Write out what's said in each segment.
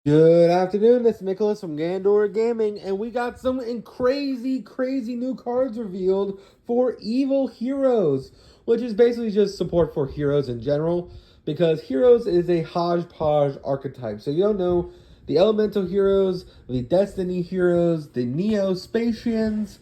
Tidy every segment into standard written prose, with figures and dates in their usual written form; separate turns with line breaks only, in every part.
Good afternoon, this is Nicholas from Gandor Gaming, and we got some crazy new cards revealed for Evil Heroes, which is basically just support for heroes in general, because Heroes is a hodgepodge archetype. So you don't know the Elemental Heroes, the Destiny Heroes, the Neo Spacians,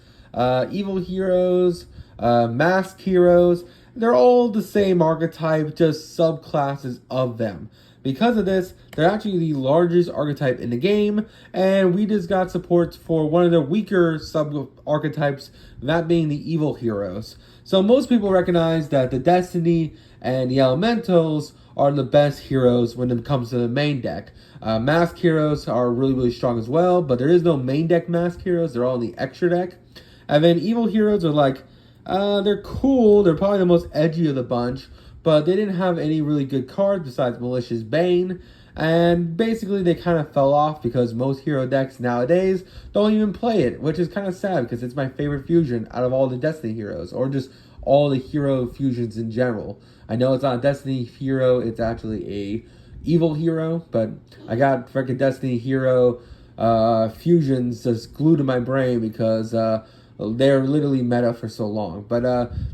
Evil Heroes, Mask Heroes. They're all the same archetype, just subclasses of them. Because of this, they're actually the largest archetype in the game, and we just got support for one of the weaker sub-archetypes, that being the Evil Heroes. So most people recognize that the Destiny and the Elementals are the best heroes when it comes to the main deck. Mask Heroes are really strong as well, but there is no main deck Mask Heroes, they're all in the extra deck. And then Evil Heroes are like, they're cool, they're probably the most edgy of the bunch, but they didn't have any really good cards besides Malicious Bane, and basically they kind of fell off because most hero decks nowadays don't even play it, which is kind of sad because it's my favorite fusion out of all the Destiny heroes, or just all the hero fusions in general. I know it's not a Destiny hero, it's actually a evil hero, but I got freaking Destiny hero fusions just glued to my brain because they're literally meta for so long. But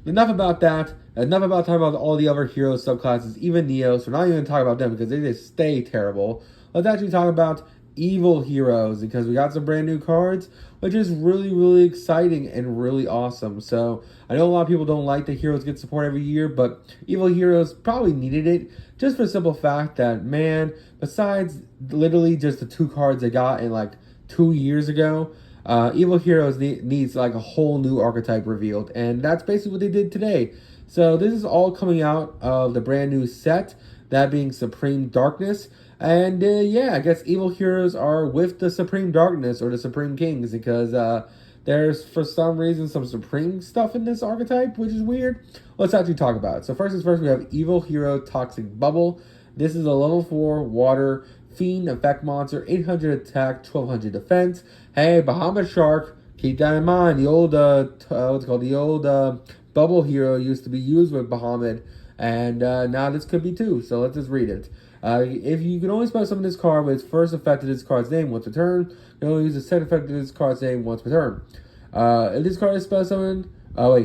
enough about that. Enough about talking about all the other hero subclasses, even Neos. We're not even talking about them because they just stay terrible. Let's actually talk about evil heroes because we got some brand new cards, which is really exciting and really awesome. So I know a lot of people don't like the heroes get support every year, but evil heroes probably needed it just for the simple fact that, man, besides literally just the two cards they got in like 2 years ago, Evil Heroes needs like a whole new archetype revealed, and that's basically what they did today. So this is all coming out of the brand new set, that being Supreme Darkness. And yeah, I guess Evil Heroes are with the Supreme Darkness or the Supreme Kings because there's for some reason some Supreme stuff in this archetype, which is weird. Let's actually talk about it. So first things first, we have Evil Hero Toxic Bubble. This is a level 4 water fiend effect monster, 800 attack, 1200 defense. Hey, Bahamut Shark, keep that in mind. The old what's it called? The old Bubble Hero used to be used with Bahamut, and now this could be too. So let's just read it. If you can only spell summon this card with its first effect of this card's name once per turn, you can only use the second effect of this card's name once per turn. If this card is spell summoned,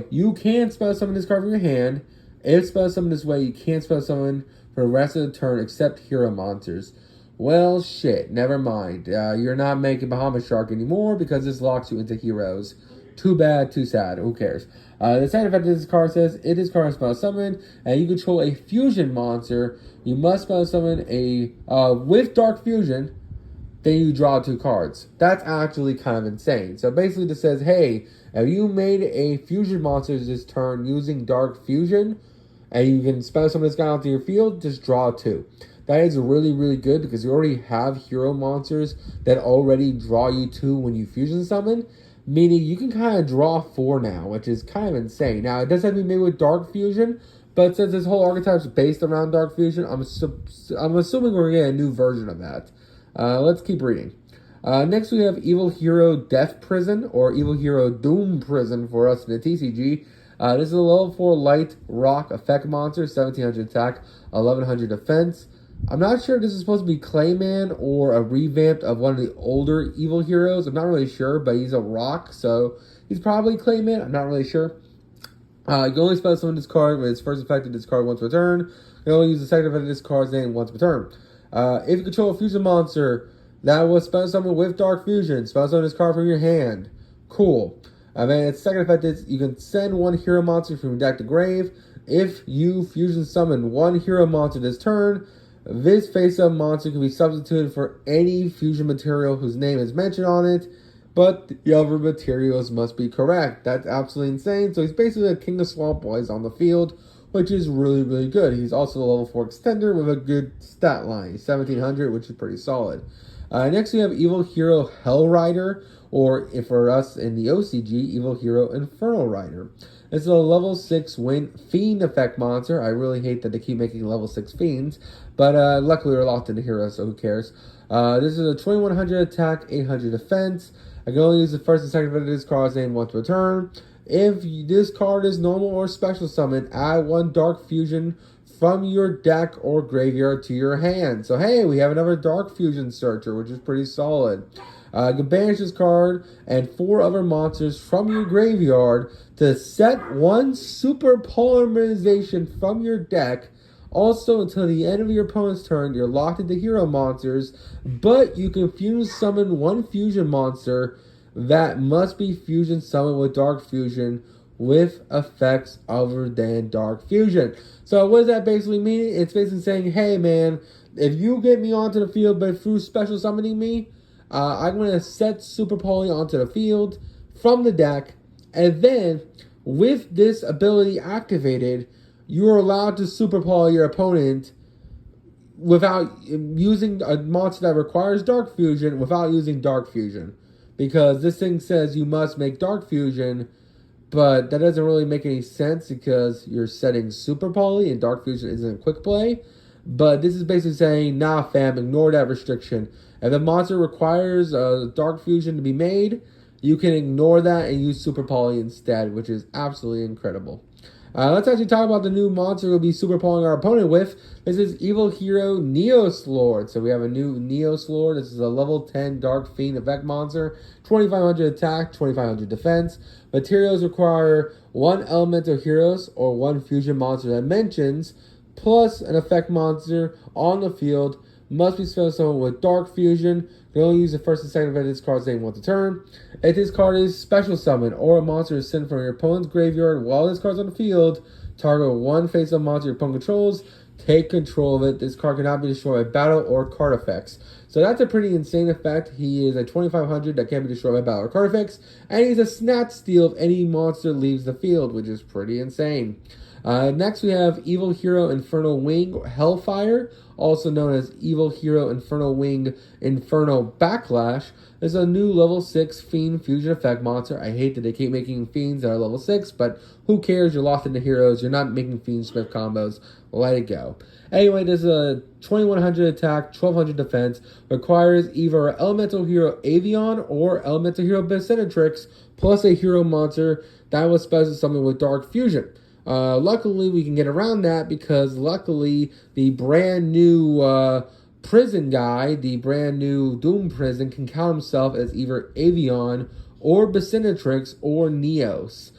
you can spell summon this card from your hand. If spell summoned this way, you can't spell summon for the rest of the turn except hero monsters. Well, shit, never mind. You're not making Bahamut Shark anymore because this locks you into heroes. Too bad, too sad. Who cares? The side effect of this card says, if this card is spell summoned and you control a fusion monster, you must spell summon a with Dark Fusion, then you draw 2 cards. That's actually kind of insane. So basically this says, hey, if you made a fusion monster this turn using Dark Fusion, and you can spell summon this guy onto your field, just draw 2. That is really good because you already have hero monsters that already draw you 2 when you fusion summon, meaning you can kind of draw 4 now, which is kind of insane. Now, it does have to be made with Dark Fusion, but since this whole archetype is based around Dark Fusion, I'm assuming we're getting a new version of that. Let's keep reading. Next, we have Evil Hero Death Prison, or Evil Hero Doom Prison for us in the TCG. This is a level 4 light rock effect monster, 1700 attack, 1100 defense. I'm not sure if this is supposed to be Clayman or a revamp of one of the older evil heroes. I'm not really sure, but he's a rock, so he's probably Clayman. I'm not really sure. You can only spell summon this card with its first effect of this card once per turn. You can only use the second effect of this card's name once per turn. If you control a fusion monster that was spell summoned with Dark Fusion, spell summon this card from your hand. Cool. And then its second effect is you can send 1 hero monster from deck to grave. If you fusion summon 1 hero monster this turn, this face-up monster can be substituted for any fusion material whose name is mentioned on it, but the other materials must be correct. That's absolutely insane. So he's basically a King of Swamp Boys on the field, which is really good. He's also a level 4 extender with a good stat line. He's 1700, which is pretty solid. Next we have Evil Hero Hell Rider, or if for us in the OCG, Evil Hero Infernal Rider. This is a level 6 Fiend effect monster. I really hate that they keep making level 6 Fiends, but luckily we're locked into heroes, so who cares. This is a 2100 attack, 800 defense. I can only use the first and second effect of this card's name once per turn. If this card is normal or special summon, add 1 Dark Fusion from your deck or graveyard to your hand. So hey, we have another Dark Fusion Searcher, which is pretty solid. You can banish this card and 4 other monsters from your graveyard to set 1 Super Polymerization from your deck. Also, until the end of your opponent's turn, you're locked into hero monsters, but you can fusion summon 1 fusion monster that must be fusion summoned with Dark Fusion with effects other than Dark Fusion. So what does that basically mean? It's basically saying, hey man, if you get me onto the field but through special summoning me, I'm going to set Super Poly onto the field from the deck, and then with this ability activated, you're allowed to Super Poly your opponent without using a monster that requires Dark Fusion without using Dark Fusion. Because this thing says you must make Dark Fusion, but that doesn't really make any sense because you're setting Super Poly and Dark Fusion isn't a quick play. But this is basically saying, nah fam, ignore that restriction. If the monster requires a Dark Fusion to be made, you can ignore that and use Super Poly instead, which is absolutely incredible. Let's actually talk about the new monster we'll be Super Polying our opponent with. This is Evil Hero Neos Lord. So we have a new Neos Lord. This is a level 10 Dark Fiend effect monster. 2500 attack, 2500 defense. Materials require 1 Elemental Heroes or 1 Fusion monster that mentions, plus an effect monster on the field. Must be special summoned with Dark Fusion. You can only use the first and second event of this card's name once a turn. If this card is special summoned or a monster is sent from your opponent's graveyard while this card's on the field, target 1 face-up monster your opponent controls. Take control of it. This card cannot be destroyed by battle or card effects. So that's a pretty insane effect. He is a 2500 that can't be destroyed by battle or card effects. And he's a snatch steal if any monster leaves the field, which is pretty insane. Next we have Evil Hero Infernal Wing Hellfire, also known as Evil Hero Infernal Wing Inferno Backlash. This is a new level 6 Fiend Fusion Effect monster. I hate that they keep making Fiends that are level 6, but who cares? You're locked into heroes. You're not making Fiend Smith combos. Let it go. Anyway, there's a 2100 attack, 1200 defense. Requires either Elemental Hero Avion or Elemental Hero Besenatrix, plus a hero monster that was special summoned with Dark Fusion. Luckily, we can get around that because luckily the brand new prison guy, the brand new Doom prison, can count himself as either Avion or Besenatrix or Neos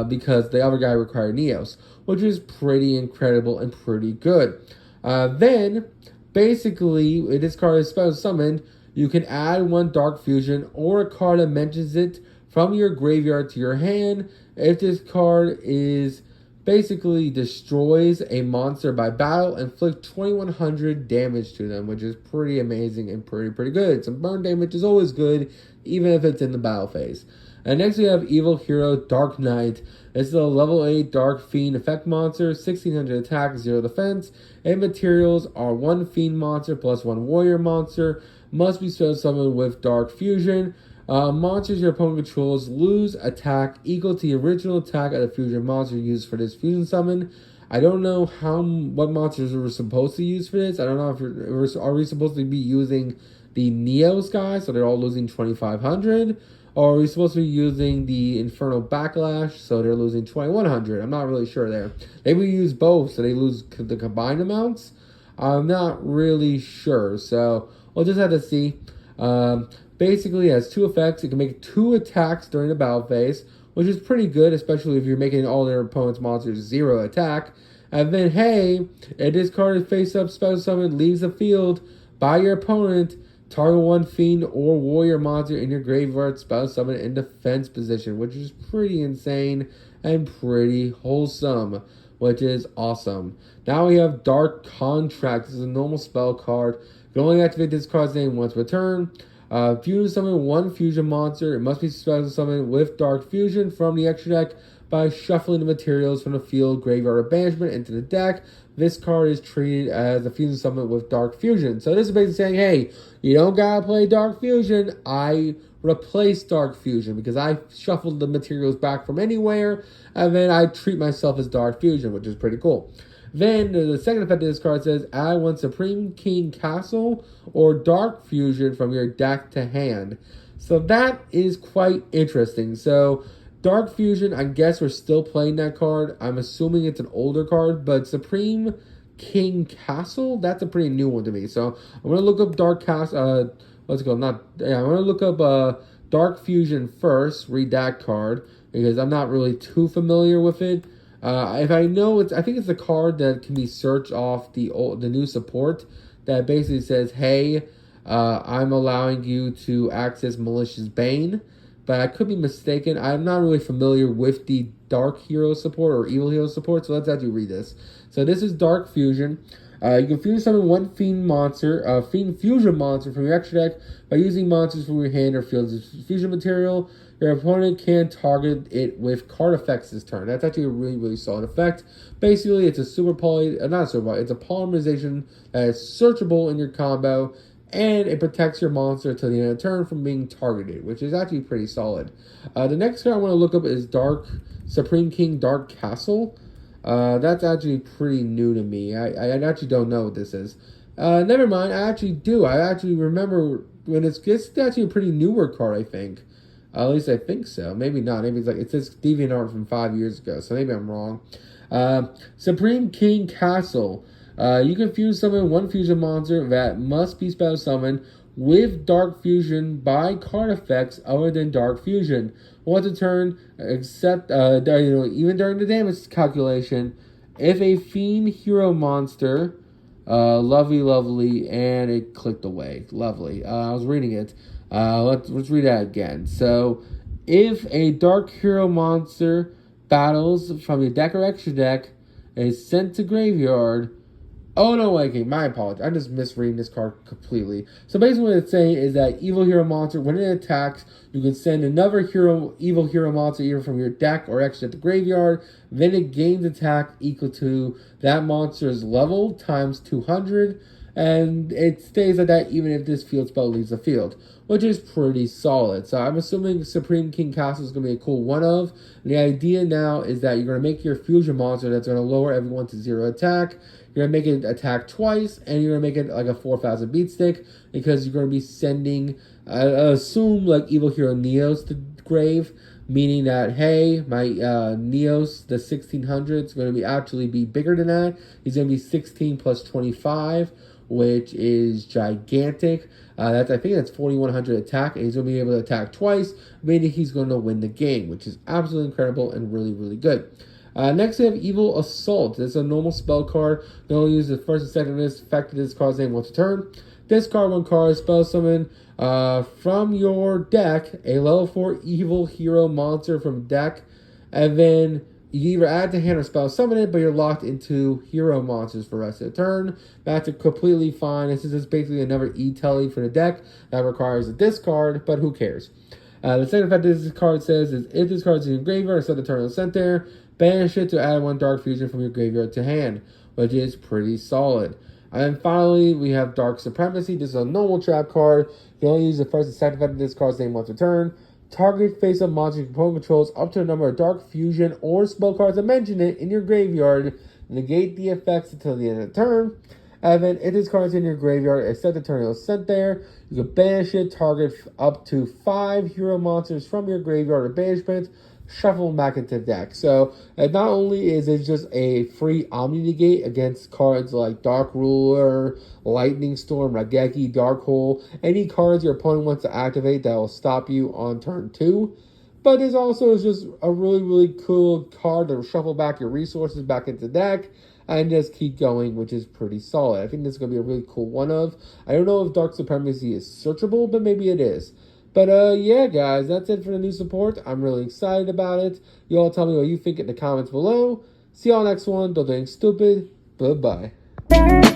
because the other guy required Neos, which is pretty incredible and pretty good. Then, basically, if this card is special summoned, you can add 1 Dark Fusion or a card that mentions it from your graveyard to your hand. If this card is basically destroys a monster by battle, inflict 2100 damage to them, which is pretty amazing and pretty good. Some burn damage is always good, even if it's in the battle phase. And next we have Evil Hero Dark Knight. This is a level 8 Dark Fiend effect monster, 1600 attack, 0 defense, and materials are 1 Fiend monster plus 1 Warrior monster. Must be special summoned with Dark Fusion. Monsters your opponent controls lose attack equal to the original attack of the fusion monster used for this fusion summon. I don't know what monsters we're supposed to use for this. I don't know if are we supposed to be using the Neos guy, so they're all losing 2500, or are we supposed to be using the Infernal Backlash, so they're losing 2100? I'm not really sure there. Maybe we use both, so they lose the combined amounts. I'm not really sure, so we'll just have to see. Basically, it has 2 effects. It can make 2 attacks during the battle phase, which is pretty good, especially if you're making all their opponent's monsters 0 attack. And then, hey, if this card is face-up special summon, leaves the field by your opponent, target 1 Fiend or Warrior monster in your graveyard special summon in defense position, which is pretty insane and pretty wholesome, which is awesome. Now we have Dark Contract. This is a normal spell card. You can only activate this card's name once per turn. Fusion summon 1 fusion monster. It must be special summoned with Dark Fusion from the extra deck by shuffling the materials from the field, graveyard, or banishment into the deck. This card is treated as a fusion summon with Dark Fusion. So this is basically saying, hey, you don't gotta play Dark Fusion. I replace Dark Fusion because I shuffled the materials back from anywhere, and then I treat myself as Dark Fusion, which is pretty cool. Then the second effect of this card says, add 1 Supreme King Castle or Dark Fusion from your deck to hand. So that is quite interesting. So Dark Fusion, I guess we're still playing that card. I'm assuming it's an older card, but Supreme King Castle, that's a pretty new one to me. So I'm going to look up Dark Castle, I'm going to look up Dark Fusion first, read that card, because I'm not really too familiar with it. If I know, I think it's a card that can be searched off the new support that basically says, hey, I'm allowing you to access Malicious Bane. But I could be mistaken. I'm not really familiar with the Dark Hero support or Evil Hero support, so let's actually read this. So this is Dark Fusion. You can fusion summon one Fiend Fusion monster from your extra deck by using monsters from your hand or field as fusion material. Your opponent can target it with card effects this turn. That's actually a really, really solid effect. Basically, it's a it's a polymerization that is searchable in your combo, and it protects your monster till the end of the turn from being targeted, which is actually pretty solid. The next card I want to look up is Supreme King Dark Castle. That's actually pretty new to me. I actually don't know what this is. Never mind, I actually do. I actually remember when it's actually a pretty newer card, I think. At least I think so. Maybe not. Maybe it says DeviantArt from 5 years ago, so maybe I'm wrong. Supreme King Castle. You can fuse summon one fusion monster that must be spell summoned with Dark Fusion by card effects other than Dark Fusion. Once a turn, except even during the damage calculation, if a Fiend Hero monster, lovely, and it clicked away. Lovely. I was reading it. Let's read that again. So, if a Dark Hero monster battles from your deck or extra deck is sent to graveyard. Oh, no, okay, my apologies. I'm just misreading this card completely. So basically what it's saying is that Evil Hero monster, when it attacks, you can send another Evil Hero monster either from your deck or extra at the graveyard. Then it gains attack equal to that monster's level times 200. And it stays at that even if this field spell leaves the field, which is pretty solid. So I'm assuming Supreme King Castle is going to be a cool one of. And the idea now is that you're going to make your fusion monster that's going to lower everyone to 0 attack. You're going to make it attack twice, and you're going to make it like a 4,000 beat stick, because you're going to be sending, assume, like Evil Hero Neos to grave, meaning that, hey, my Neos, the 1600, is going to actually be bigger than that. He's going to be 16 plus 25, which is gigantic. I think that's 4,100 attack, and he's going to be able to attack twice, meaning he's going to win the game, which is absolutely incredible and really, really good. Next, we have Evil Assault. It's a normal spell card. You only use the first and second effect of this card's name once a turn. Discard one card, spell summon from your deck a level 4 Evil Hero monster from deck, and then you either add to hand or spell summon it, but you're locked into hero monsters for the rest of the turn. That's completely fine. This is just basically another E-Telly for the deck that requires a discard, but who cares? The second effect this card says is if this card is in your graveyard, set the turn sent there, banish it to add one Dark Fusion from your graveyard to hand, which is pretty solid. And then finally, we have Dark Supremacy. This is a normal trap card. You can only use the first and second effect of this card's name once a turn. Target face-up monster opponent controls up to a number of Dark Fusion or spell cards that mention it in your graveyard. Negate the effects until the end of the turn. And then if this card is in your graveyard, except the turn it was sent there, you can banish it, target up to 5 hero monsters from your graveyard or banishment, shuffle them back into the deck. So not only is it just a free Omni Negate against cards like Dark Ruler, Lightning Storm, Raigeki, Dark Hole, any cards your opponent wants to activate that will stop you on turn 2. But this also is just a really, really cool card to shuffle back your resources back into the deck and just keep going, which is pretty solid. I think this is going to be a really cool one of. I don't know if Dark Supremacy is searchable, but maybe it is. But yeah, guys, that's it for the new support. I'm really excited about it. You all tell me what you think in the comments below. See y'all next one. Don't do anything stupid. Bye-bye.